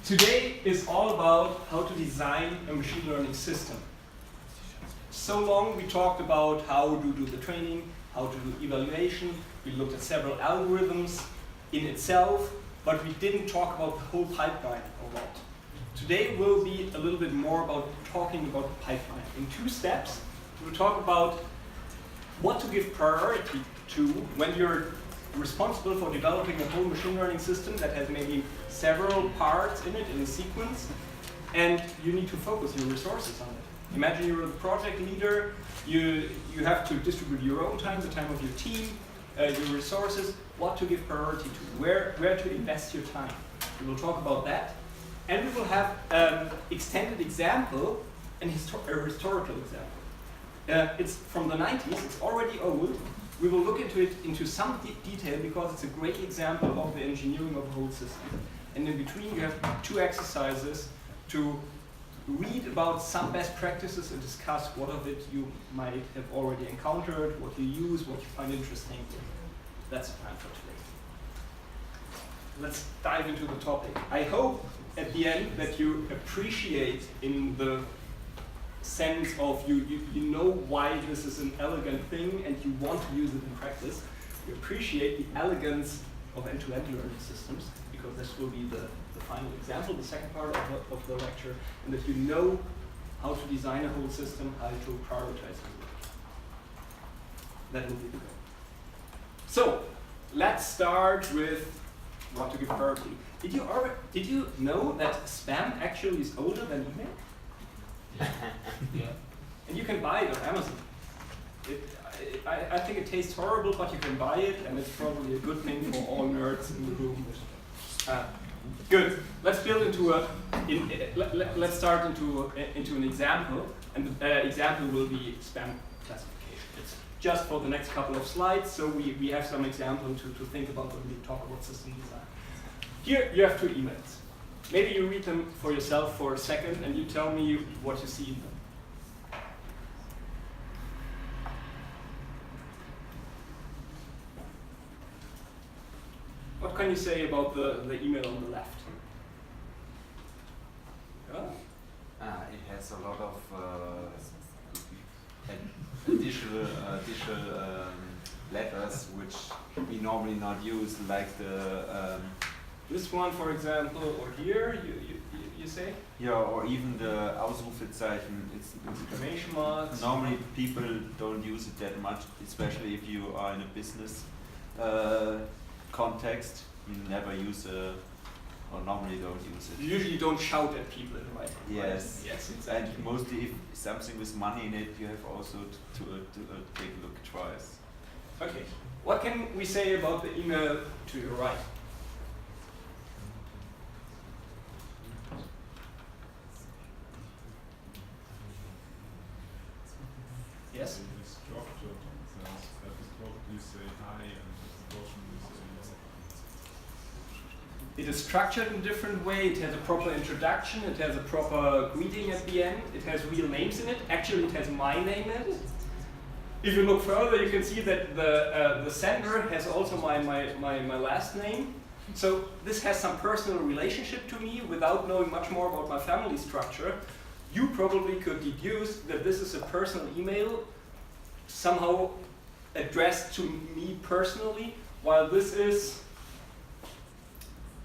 Today is all about how to design a machine learning system. So long we talked about how to do the training, how to do evaluation, we looked at several algorithms in itself, but we didn't talk about the whole pipeline a lot. Today will be a little bit more about talking about the pipeline. In 2 steps, we'll talk about what to give priority to when you're responsible for developing a whole machine learning system that has maybe several parts in it in a sequence, and you need to focus your resources on it. Imagine you're the project leader, you have to distribute your own time, the time of your team, your resources, what to give priority to, where to invest your time. We will talk about that, and we will have an extended example, a historical example. It's from the 90s, it's already old. We will look into it into some detail because it's a great example of the engineering of the whole system. And in between you have 2 exercises to read about some best practices and discuss what of it you might have already encountered, what you use, what you find interesting. That's the plan for today. Let's dive into the topic. I hope at the end that you appreciate in the sense of you know why this is an elegant thing and you want to use it in practice. You appreciate the elegance of end-to-end learning systems, because this will be the final example, the second part of the lecture, and that you know how to design a whole system, how to prioritize it. That will be the goal. So let's start with what to give priority. Did you know that spam actually is older than email? Yeah. And you can buy it on Amazon. I think it tastes horrible, but you can buy it, and it's probably a good thing for all nerds in the room. Good. Let's build into let's start into an example, and the example will be spam classification. It's just for the next couple of slides, so we have some example to think about when we talk about system design. Here you have 2 emails. Maybe you read them for yourself for a second and you tell me what you see in them. What can you say about the email on the left? Yeah? It has a lot of additional letters which we normally not use, like the this one, for example, or here, you say? Yeah, or even the Ausrufezeichen. It's exclamation marks. Normally people don't use it that much, especially if you are in a business context. You never use or normally don't use it. You usually don't shout at people in writing. Yes. Right? Yes, exactly. And mostly if something with money in it, you have also to take a look twice. Okay. What can we say about the email to your right? Yes? The structure says that the structure you say hi and the portion you say yes. It is structured in a different way. It has a proper introduction. It has a proper greeting at the end. It has real names in it. Actually, it has my name in it. If you look further, you can see that the sender has also my last name. So this has some personal relationship to me without knowing much more about my family structure. You probably could deduce that this is a personal email, somehow addressed to me personally, while this is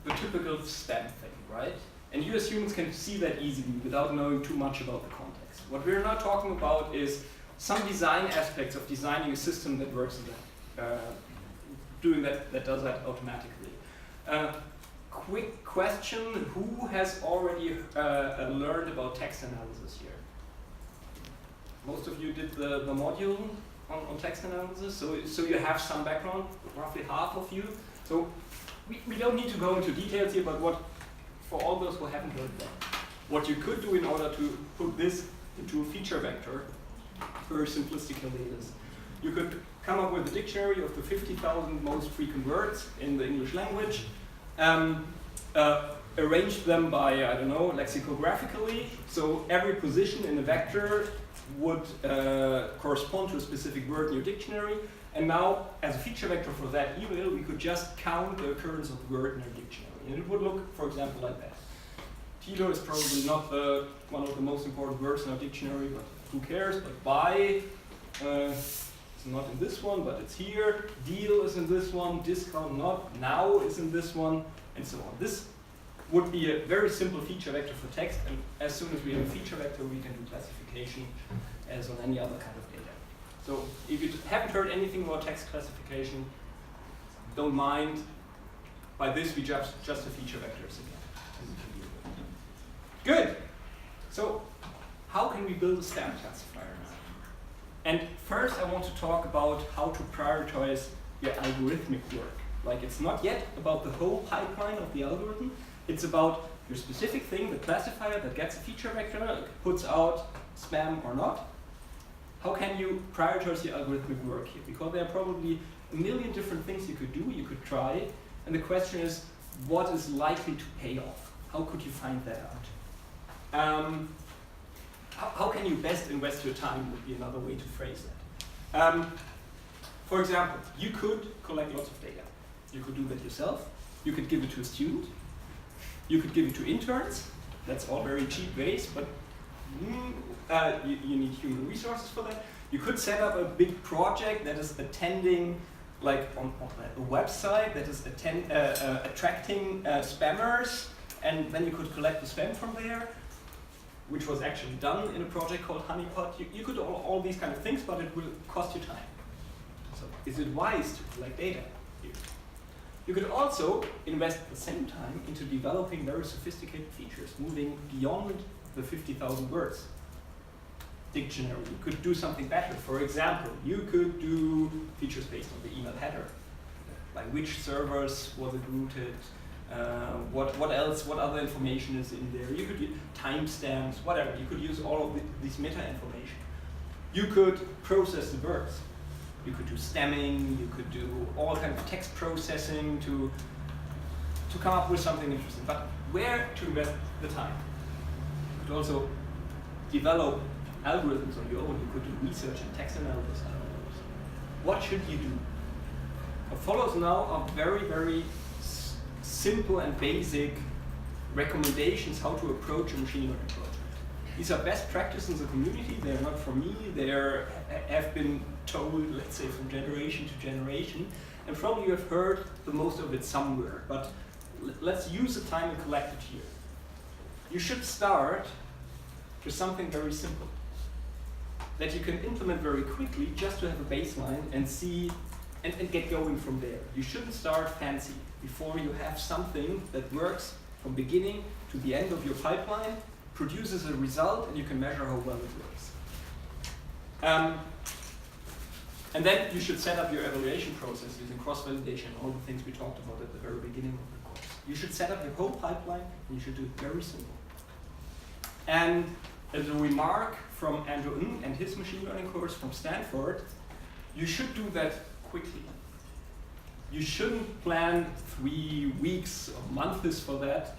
the typical spam thing, right? And you as humans can see that easily without knowing too much about the context. What we're now talking about is some design aspects of designing a system that works in that, that does that automatically. Quick question, who has already learned about text analysis here? Most of you did the module on text analysis, so you have some background, roughly half of you. So we don't need to go into details here, but for all those who haven't heard that, what you could do in order to put this into a feature vector, very simplistically is, you could come up with a dictionary of the 50,000 most frequent words in the English language, arrange them by, I don't know, lexicographically, so every position in a vector would correspond to a specific word in your dictionary, and now, as a feature vector for that email, we could just count the occurrence of the word in our dictionary, and it would look, for example, like that. Kilo is probably not one of the most important words in our dictionary, but who cares? But buy, it's not in this one, but it's here. Deal is in this one, discount not, now is in this one, and so on. This would be a very simple feature vector for text, and as soon as we have a feature vector, we can do classification as on any other kind of data. So if you haven't heard anything about text classification, don't mind. By this, we just a feature vectors again. And we can deal with it. Good. So how can we build a stamp classifier now? And first, I want to talk about how to prioritize your algorithmic work. Like, it's not yet about the whole pipeline of the algorithm. It's about your specific thing, the classifier that gets a feature vector, puts out spam or not. How can you prioritize your algorithmic work here? Because there are probably a million different things you could do, you could try. And the question is, what is likely to pay off? How could you find that out? How can you best invest your time would be another way to phrase that. For example, you could collect lots of data. You could do that yourself. You could give it to a student. You could give it to interns. That's all very cheap ways, but you need human resources for that. You could set up a big project that is attending, like on a website that is attracting spammers, and then you could collect the spam from there, which was actually done in a project called Honeypot. You could do all these kind of things, but it will cost you time. So is it wise to collect data here? You could also invest at the same time into developing very sophisticated features, moving beyond the 50,000 words dictionary. You could do something better. For example, you could do features based on the email header, like which servers was it routed, what else, what other information is in there. You could use timestamps, whatever. You could use all of this meta information. You could process the words. You could do stemming. You could do all kinds of text processing to come up with something interesting. But where to invest the time? You could also develop algorithms on your own. You could do research and text analysis. What should you do? What follows now are very, very simple and basic recommendations how to approach a machine learning project. These are best practices in the community. They are not from me. They have been told, let's say, from generation to generation. And probably you have heard the most of it somewhere. But let's use the time and collect it here. You should start with something very simple that you can implement very quickly just to have a baseline and see and get going from there. You shouldn't start fancy before you have something that works from beginning to the end of your pipeline, produces a result, and you can measure how well it works. And then you should set up your evaluation process using cross-validation, all the things we talked about at the very beginning of the course. You should set up your whole pipeline, and you should do it very simple. And as a remark from Andrew Ng and his machine learning course from Stanford, you should do that quickly. You shouldn't plan 3 weeks or months for that,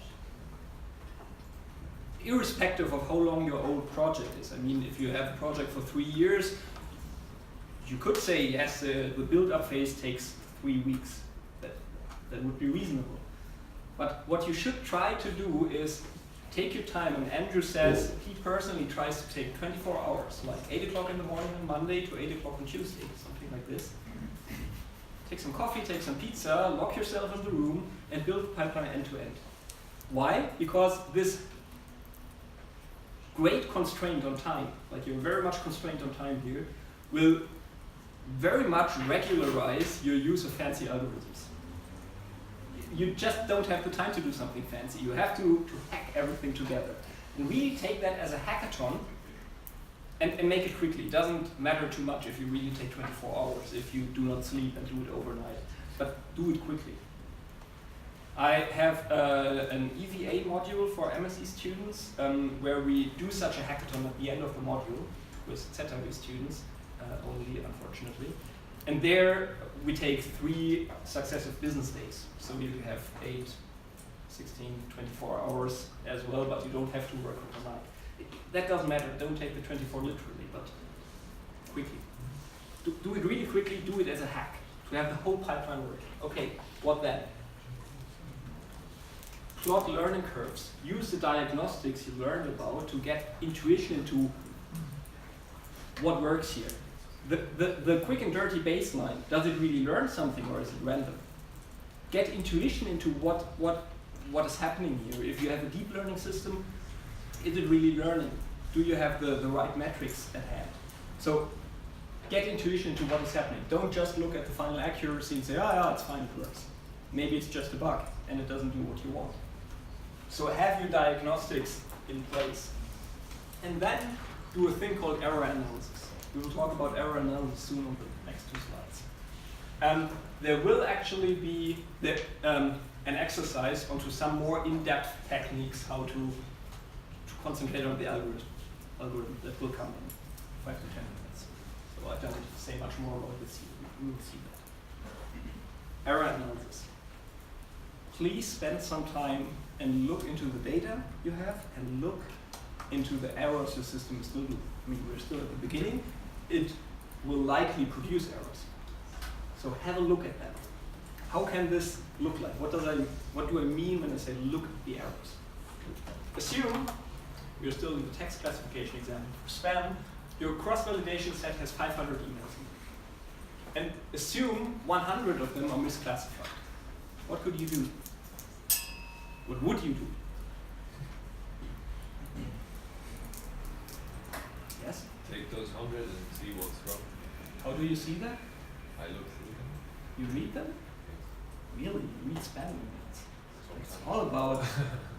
irrespective of how long your old project is. I mean, if you have a project for 3 years, you could say, yes, the build-up phase takes 3 weeks. That would be reasonable. But what you should try to do is take your time, and Andrew says he personally tries to take 24 hours, like 8 o'clock in the morning on Monday to 8 o'clock on Tuesday, something like this. Take some coffee, take some pizza, lock yourself in the room, and build the pipeline end to end. Why? Because this great constraint on time, like you're very much constrained on time here, will very much regularize your use of fancy algorithms. You just don't have the time to do something fancy. You have to hack everything together. And we take that as a hackathon and make it quickly. It doesn't matter too much if you really take 24 hours, if you do not sleep and do it overnight, but do it quickly. I have an EVA module for MSc students where we do such a hackathon at the end of the module with ZW students only, unfortunately. And there we take 3 successive business days. So you have 8, 16, 24 hours as well, but you don't have to work overnight. That doesn't matter. Don't take the 24 literally, but quickly. Do it really quickly. Do it as a hack to have the whole pipeline working. Okay, what then? plot learning curves, use the diagnostics you learned about to get intuition into what works here. The quick and dirty baseline, does it really learn something or is it random? Get intuition into what is happening here. If you have a deep learning system, is it really learning? Do you have the right metrics at hand? So get intuition into what is happening. Don't just look at the final accuracy and say, oh yeah, it's fine, it works. Maybe it's just a bug and it doesn't do what you want. So have your diagnostics in place. And then do a thing called error analysis. We will talk about error analysis soon on the next 2 slides. There will actually be an exercise onto some more in-depth techniques how to concentrate on the algorithm that will come in 5 to 10 minutes. So I don't say much more about this. We will see that. Error analysis. Please spend some time and look into the data you have and look into the errors your system is still doing. I mean, we're still at the beginning. It will likely produce errors. So have a look at them. How can this look like? What do I mean when I say look at the errors? Assume you're still in the text classification example for spam. Your cross-validation set has 500 emails in it. And assume 100 of them are misclassified. What could you do? What would you do? Yes? Take those 100 and see what's wrong. How do you see that? I look through them. You read them? Really? You read spam emails? It's all about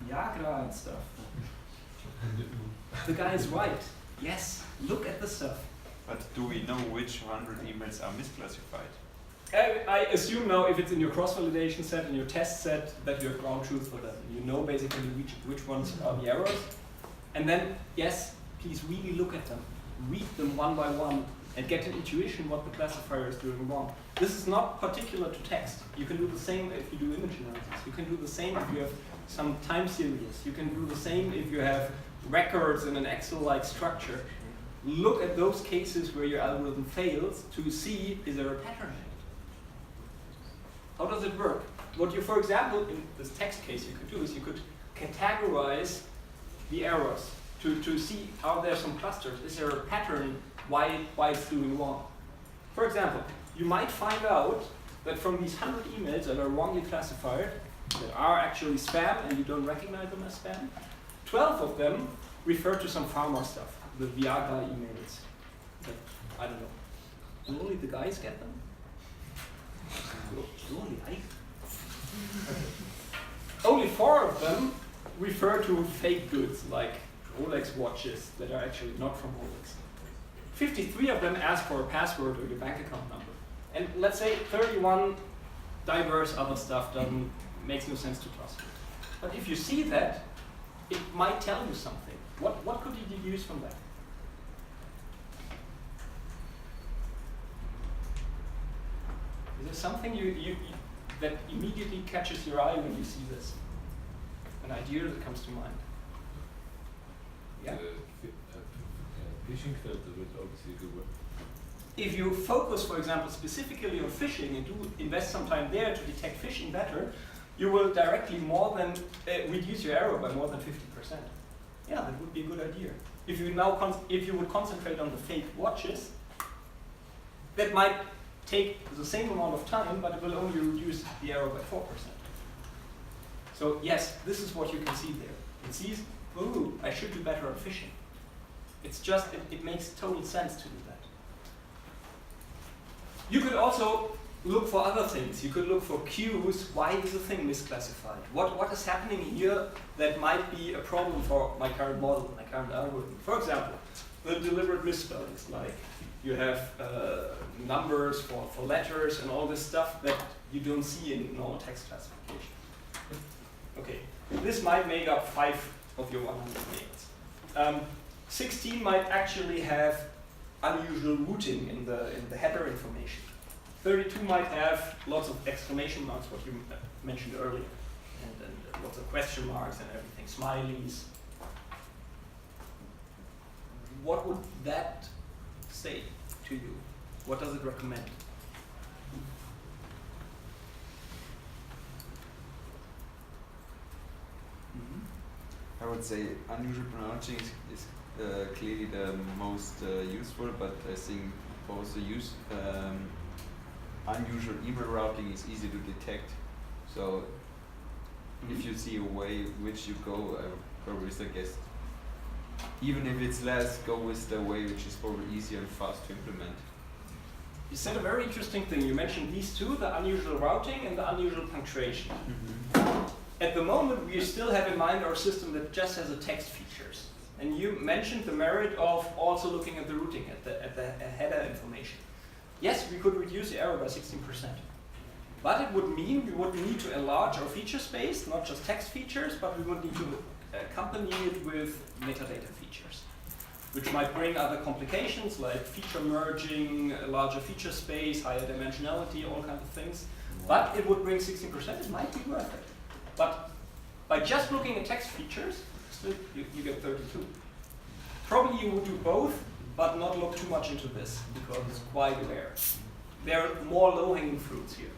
Viagra and stuff. The guy is right. Yes, look at the stuff. But do we know which 100 emails are misclassified? I assume now if it's in your cross-validation set and your test set that you have ground truth for them. You know basically which ones are the errors. And then, yes, please really look at them. Read them one by one and get an intuition what the classifier is doing wrong. This is not particular to text. You can do the same if you do image analysis. You can do the same if you have some time series. You can do the same if you have records in an Excel-like structure. Look at those cases where your algorithm fails to see, is there a pattern in it? How does it work? What you, for example, in this text case you could do is you could categorize the errors to see are there some clusters? Is there a pattern why it's doing wrong? For example, you might find out that from these 100 emails that are wrongly classified, that are actually spam and you don't recognize them as spam, 12 of them refer to some pharma stuff, the Viagra emails. That, I don't know. Do only the guys get them? Do only I? Okay. Only 4 of them refer to fake goods, like Rolex watches that are actually not from Rolex. 53 of them ask for a password or your bank account number. And let's say 31 diverse other stuff makes no sense to classify. But if you see that, it might tell you something. What could you deduce from that? Is there something that immediately catches your eye when you see this? An idea that comes to mind? Yeah? The phishing filter would obviously do well. If you focus, for example, specifically on phishing and do invest some time there to detect phishing better, you will directly reduce your error by more than 50%. Yeah, that would be a good idea. If you would concentrate on the fake watches, that might take the same amount of time, but it will only reduce the error by 4%. So yes, this is what you can see there. It sees, ooh, I should do better at phishing. It's just, it makes total sense to do that. You could also look for other things. You could look for cues. Why is a thing misclassified? What is happening here that might be a problem for my current model, my current algorithm? For example, the deliberate misspellings, like you have numbers for letters and all this stuff that you don't see in normal text classification. Okay, this might make up 5 of your 100 names. 16 might actually have unusual routing in the header information. 32 might have lots of exclamation marks, what you mentioned earlier, and lots of question marks and everything, smileys. What would that say to you? What does it recommend? I would say unusual pronouncing is clearly the most useful, but I think also unusual email routing is easy to detect. So if you see a way which you go, I would probably suggest, even if it's less, go with the way which is probably easier and fast to implement. You said a very interesting thing. You mentioned these two, the unusual routing and the unusual punctuation. At the moment, we still have in mind our system that just has a text features. And you mentioned the merit of also looking at the routing, at the header information. Yes, we could reduce the error by 16%. But it would mean we would need to enlarge our feature space, not just text features, but we would need to accompany it with metadata features, which might bring other complications like feature merging, a larger feature space, higher dimensionality, all kinds of things. But it would bring 16%, it might be worth it. But by just looking at text features, still you get 32. Probably you would do both, but not look too much into this, because it's quite rare. There are more low-hanging fruits here.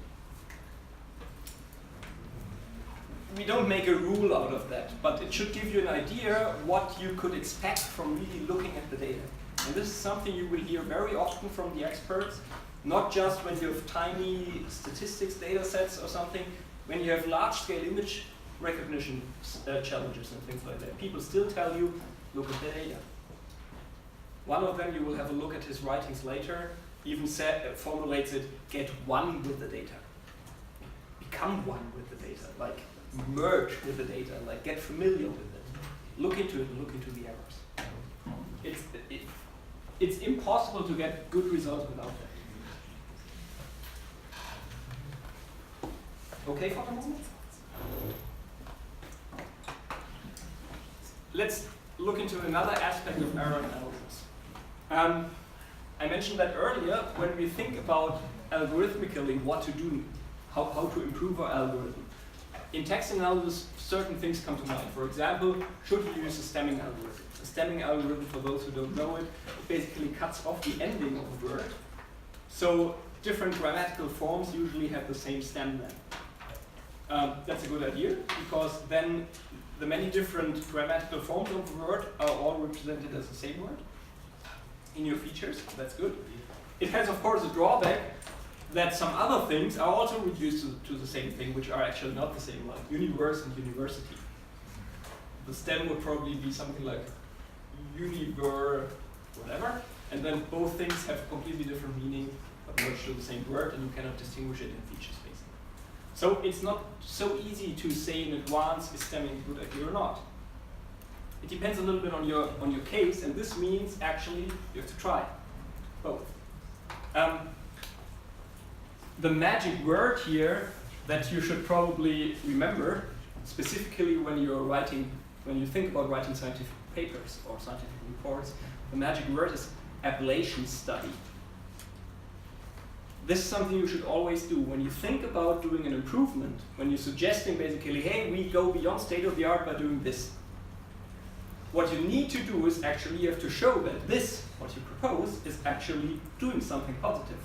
We don't make a rule out of that, but it should give you an idea what you could expect from really looking at the data. And this is something you will hear very often from the experts, not just when you have tiny statistics data sets or something, when you have large-scale image recognition challenges and things like that. People still tell you, look at the data. One of them, you will have a look at his writings later, even formulates it, get one with the data. Become one with the data, like merge with the data, like get familiar with it. Look into it and look into the errors. It's impossible to get good results without that. Okay for the moment? Let's look into another aspect of error analysis. I mentioned that earlier, when we think about algorithmically what to do, how to improve our algorithm. In text analysis, certain things come to mind. For example, should we use a stemming algorithm? A stemming algorithm, for those who don't know it, basically cuts off the ending of a word. So different grammatical forms usually have the same stem then. That's a good idea, because then the many different grammatical forms of a word are all represented as the same word in your features. That's good. It has, of course, a drawback that some other things are also reduced to the same thing, which are actually not the same, like universe and university. The stem would probably be something like univer, whatever, and then both things have completely different meaning, but merged to the same word, and you cannot distinguish it in feature space. So it's not so easy to say in advance, is stemming a good idea or not. It depends a little bit on your case, and this means actually you have to try both. The magic word here that you should probably remember, specifically when you think about writing scientific papers or scientific reports, the magic word is ablation study. This is something you should always do. When you think about doing an improvement, when you're suggesting basically, hey, we go beyond state of the art by doing this. What you need to do is actually you have to show that this, what you propose, is actually doing something positive.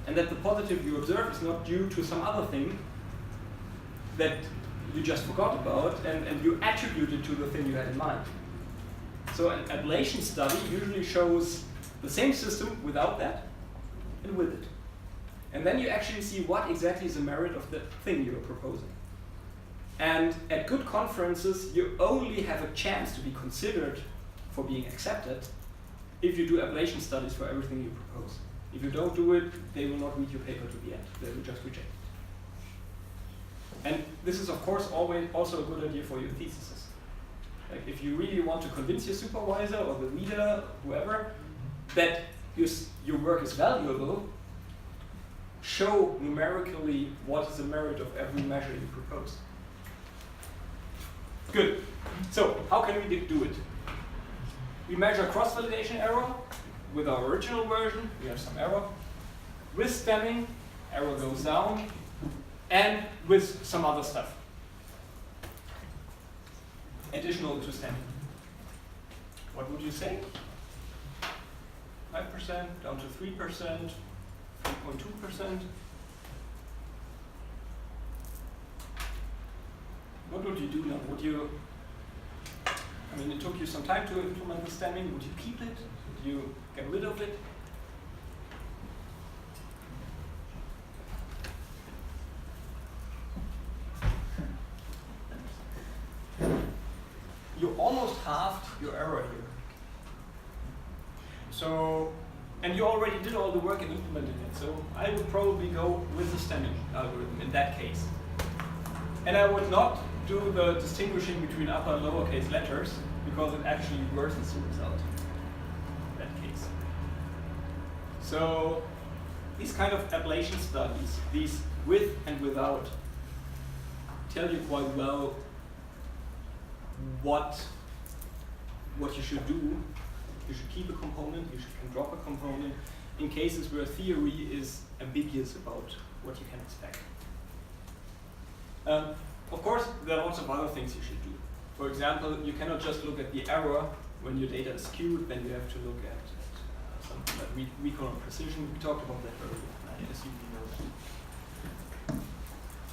And that the positive you observe is not due to some other thing that you just forgot about and you attribute it to the thing you had in mind. So an ablation study usually shows the same system without that and with it. And then you actually see what exactly is the merit of the thing you're proposing. And at good conferences, you only have a chance to be considered for being accepted if you do ablation studies for everything you propose. If you don't do it, they will not read your paper to the end. They will just reject it. And this is, of course, always also a good idea for your theses. Like if you really want to convince your supervisor or the reader, whoever, that your work is valuable, show numerically what is the merit of every measure you propose. Good. So, how can we do it? We measure cross-validation error. With our original version, we have some error. With stemming, error goes down. And with some other stuff. Additional to stemming. What would you say? 5% down to 3%, 3.2%. What would you do now? I mean, it took you some time to implement the stemming. Would you keep it? Would you get rid of it? You almost halved your error here. So, and you already did all the work in implementing it, so I would probably go with the stemming algorithm in that case. And I would not do the distinguishing between upper and lowercase letters, because it actually worsens the result in that case. So, these kind of ablation studies, these with and without, tell you quite well what you should do. You should keep a component, you can drop a component in cases where theory is ambiguous about what you can expect. Of course, there are lots of other things you should do. For example, you cannot just look at the error when your data is skewed, then you have to look at something like recall and precision. We talked about that earlier, I assume you know that.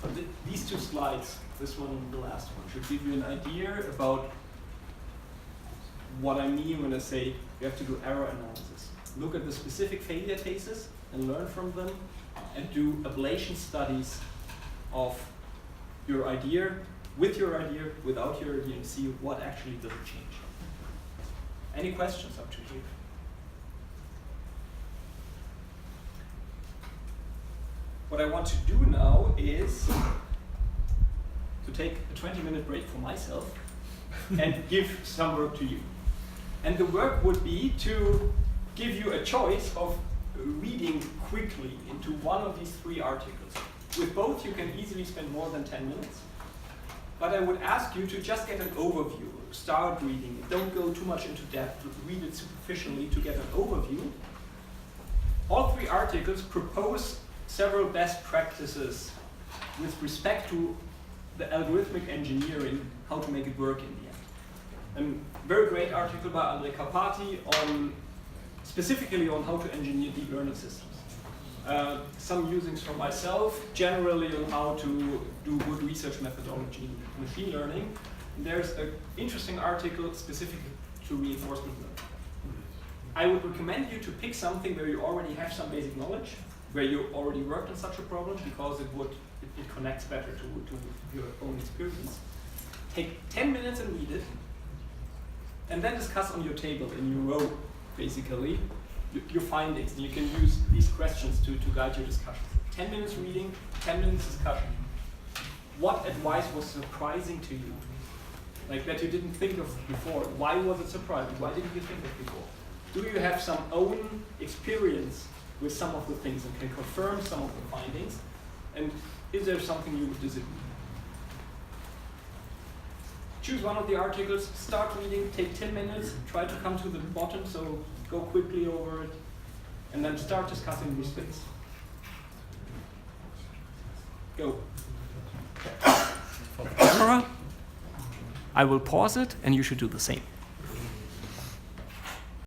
But these two slides, this one and the last one, should give you an idea about what I mean when I say you have to do error analysis. Look at the specific failure cases and learn from them, and do ablation studies of your idea, with your idea, without your idea, and see what actually does it change. Any questions up to here? What I want to do now is to take a 20-minute break for myself and give some work to you. And the work would be to give you a choice of reading quickly into one of these 3 articles. With both, you can easily spend more than 10 minutes. But I would ask you to just get an overview. Start reading it. Don't go too much into depth. Read it superficially to get an overview. All 3 articles propose several best practices with respect to the algorithmic engineering, how to make it work in the end. A very great article by Andrej Karpathy on specifically on how to engineer deep learning systems. Some usings from myself, generally on how to do good research methodology in machine learning. And there's an interesting article specific to reinforcement learning. I would recommend you to pick something where you already have some basic knowledge, where you already worked on such a problem, because it connects better to your own experience. Take 10 minutes and read it, and then discuss on your table, in your row, basically, your findings. And you can use these questions to guide your discussion. 10 minutes reading, 10 minutes discussion. What advice was surprising to you? Like that you didn't think of before. Why was it surprising? Why didn't you think of it before? Do you have some own experience with some of the things and can confirm some of the findings? And is there something you would disagree? Choose one of the articles, start reading, take 10 minutes, try to come to the bottom, so go quickly over it, and then start discussing these things. Go. For the camera, I will pause it, and you should do the same.